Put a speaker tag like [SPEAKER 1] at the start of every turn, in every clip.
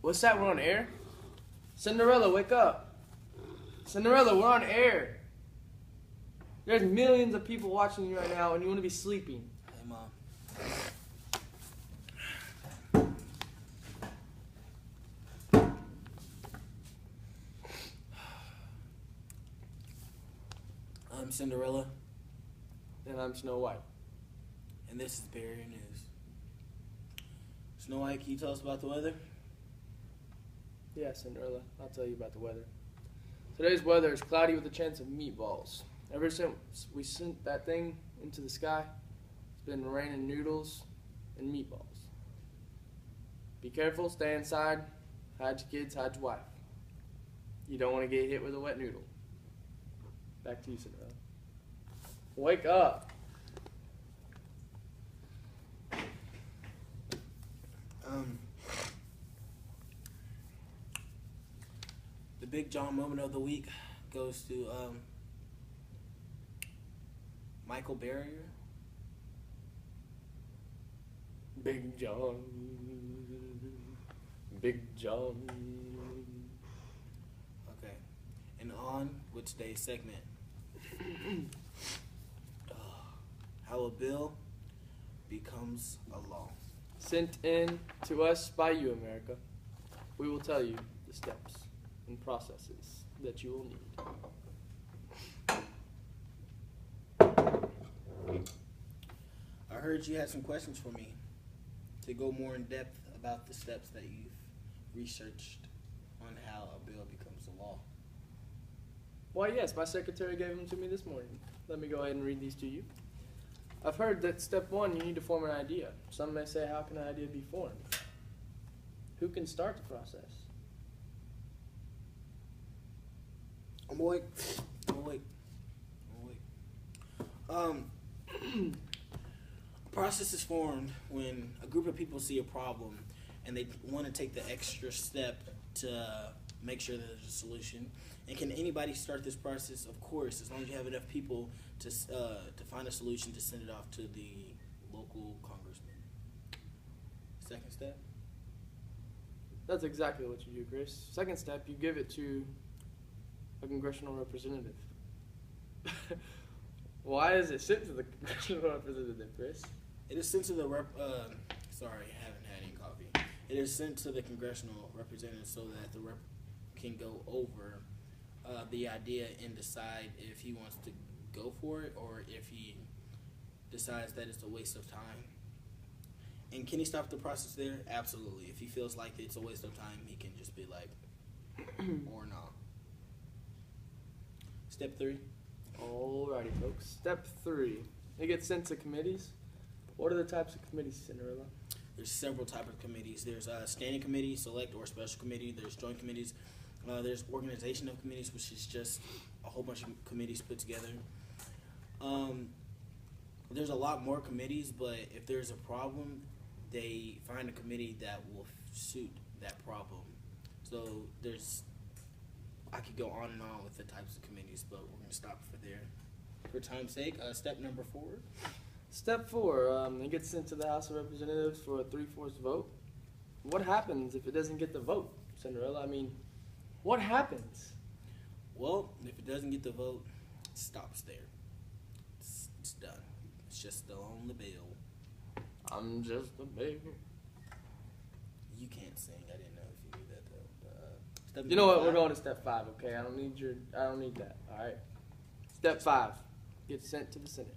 [SPEAKER 1] What's that? We're on air? Cinderella, wake up. Cinderella, we're on air. There's millions of people watching you right now, and you want to be sleeping.
[SPEAKER 2] Hey, Mom. I'm Cinderella.
[SPEAKER 1] And I'm Snow White.
[SPEAKER 2] And this is Berrier News. Snow White, can you tell us about the weather?
[SPEAKER 1] Yeah, Cinderella, I'll tell you about the weather. Today's weather is cloudy with a chance of meatballs. Ever since we sent that thing into the sky, it's been raining noodles and meatballs. Be careful, stay inside, hide your kids, hide your wife. You don't want to get hit with a wet noodle. Back to you, Cinderella. Wake up.
[SPEAKER 2] The Big John moment of the week goes to Michael Berrier.
[SPEAKER 1] Big John. Big John.
[SPEAKER 2] Okay. And on with today's segment. How a bill becomes a law.
[SPEAKER 1] Sent in to us by you, America. We will tell you the steps and processes that you will need.
[SPEAKER 2] I heard you had some questions for me to go more in depth about the steps that you've researched on how a bill becomes a law.
[SPEAKER 1] Why, yes, my secretary gave them to me this morning. Let me go ahead and read these to you. I've heard that step one, you need to form an idea. Some may say, how can an idea be formed? Who can start the process?
[SPEAKER 2] I'm awake. A process is formed when a group of people see a problem and they want to take the extra step to make sure that there's a solution. And can anybody start this process? Of course, as long as you have enough people to find a solution to send it off to the local congressman. Second step?
[SPEAKER 1] That's exactly what you do, Chris. Second step, you give it to a congressional representative. Why is it sent to the congressional representative, Chris?
[SPEAKER 2] It is sent to the sorry, I haven't had any coffee. It is sent to the congressional representative so that the rep can go over the idea and decide if he wants to go for it or if he decides that it's a waste of time. And can he stop the process there? Absolutely. If he feels like it's a waste of time, he can just be like, or not. Step 3.
[SPEAKER 1] Alrighty, folks. Step 3. It gets sent to committees. What are the types of committees, Cinderella?
[SPEAKER 2] There's several types of committees. There's a standing committee, select or special committee. There's joint committees. There's organization of committees, which is just a whole bunch of committees put together. There's a lot more committees, but if there's a problem, they find a committee that will suit that problem. So I could go on and on with the types of committees, but we're going to stop for there. For time's sake, step number 4.
[SPEAKER 1] Step 4, it gets sent to the House of Representatives for a 3/4 vote. What happens if it doesn't get the vote, Cinderella? I mean, what happens?
[SPEAKER 2] Well, if it doesn't get the vote, it stops there. It's done. It's just still on the bill.
[SPEAKER 1] I'm just a baby.
[SPEAKER 2] You can't sing. I didn't know if you knew that though. Step
[SPEAKER 1] You know what?
[SPEAKER 2] number
[SPEAKER 1] We're
[SPEAKER 2] 5.
[SPEAKER 1] going to step 5, okay? I don't need that. All right. Step 5 gets sent to the Senate.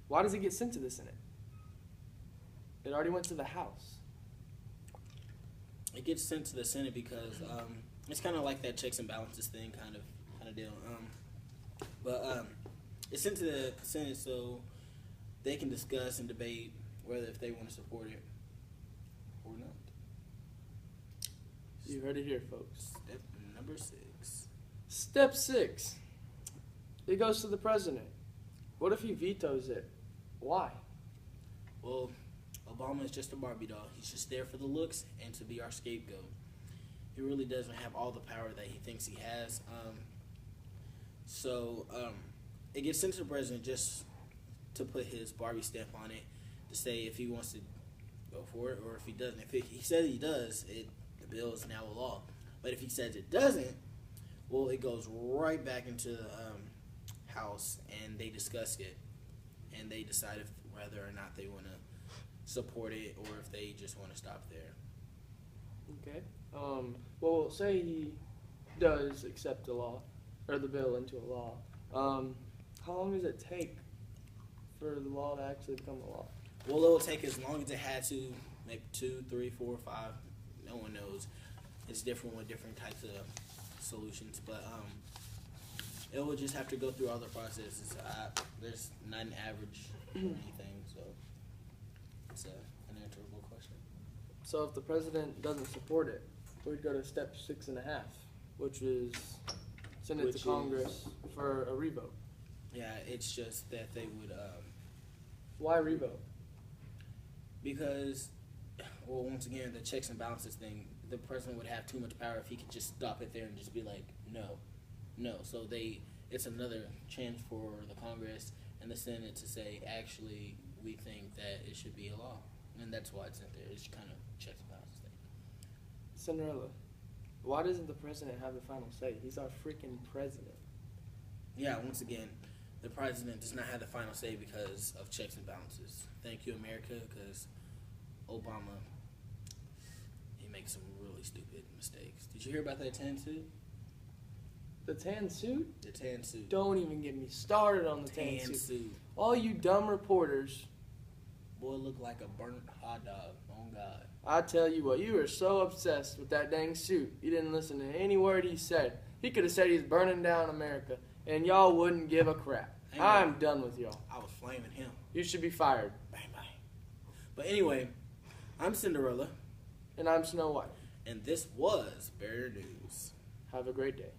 [SPEAKER 1] Why does it get sent to the Senate? It already went to the House.
[SPEAKER 2] It gets sent to the Senate because it's kind of like that checks and balances thing kind of deal. But it's sent to the Senate so they can discuss and debate whether if they want to support it or not.
[SPEAKER 1] You heard it here, folks.
[SPEAKER 2] Step number 6.
[SPEAKER 1] Step 6. It goes to the president. What if he vetoes it? Why?
[SPEAKER 2] Well, Obama is just a Barbie doll. He's just there for the looks and to be our scapegoat. He really doesn't have all the power that he thinks he has. So it gets sent to the president just to put his Barbie stamp on it, to say if he wants to go for it. Or if he doesn't, he says he does, the bill is now a law. But if he says it doesn't, well, it goes right back into the House, and they discuss it, and they decide whether or not they want to support it or if they just want to stop there.
[SPEAKER 1] Okay. Well, say he does accept the law, or the bill into a law. How long does it take for the law to actually become a law?
[SPEAKER 2] Well, it will take as long as it had to, maybe 2, 3, 4, 5. No one knows. It's different with different types of solutions, but it will just have to go through all the processes. There's not an average or anything, so it's an unanswerable question.
[SPEAKER 1] So if the president doesn't support it, we'd go to step 6.5, which is send it to Congress for a revote.
[SPEAKER 2] Yeah, it's just that they would.
[SPEAKER 1] Why revote?
[SPEAKER 2] Because, well, once again, the checks and balances thing, the president would have too much power if he could just stop it there and just be like, no. So it's another chance for the Congress and the Senate to say, actually, we think that it should be a law. And that's why it's in there. It's kind of checks and balances thing.
[SPEAKER 1] Cinderella, why doesn't the president have the final say? He's our freaking president.
[SPEAKER 2] Yeah, once again, the president does not have the final say because of checks and balances. Thank you, America, because Obama, he makes some really stupid mistakes. Did you hear about that tan suit?
[SPEAKER 1] The tan suit?
[SPEAKER 2] The tan suit.
[SPEAKER 1] Don't even get me started on the tan suit. All you dumb reporters.
[SPEAKER 2] Boy, looked like a burnt hot dog. Oh, God.
[SPEAKER 1] I tell you what, you were so obsessed with that dang suit. You didn't listen to any word he said. He could have said he's burning down America, and y'all wouldn't give a crap. I'm done with y'all.
[SPEAKER 2] I was flaming him.
[SPEAKER 1] You should be fired.
[SPEAKER 2] Bang, bang. But anyway, I'm Cinderella.
[SPEAKER 1] And I'm Snow White.
[SPEAKER 2] And this was Berrier News.
[SPEAKER 1] Have a great day.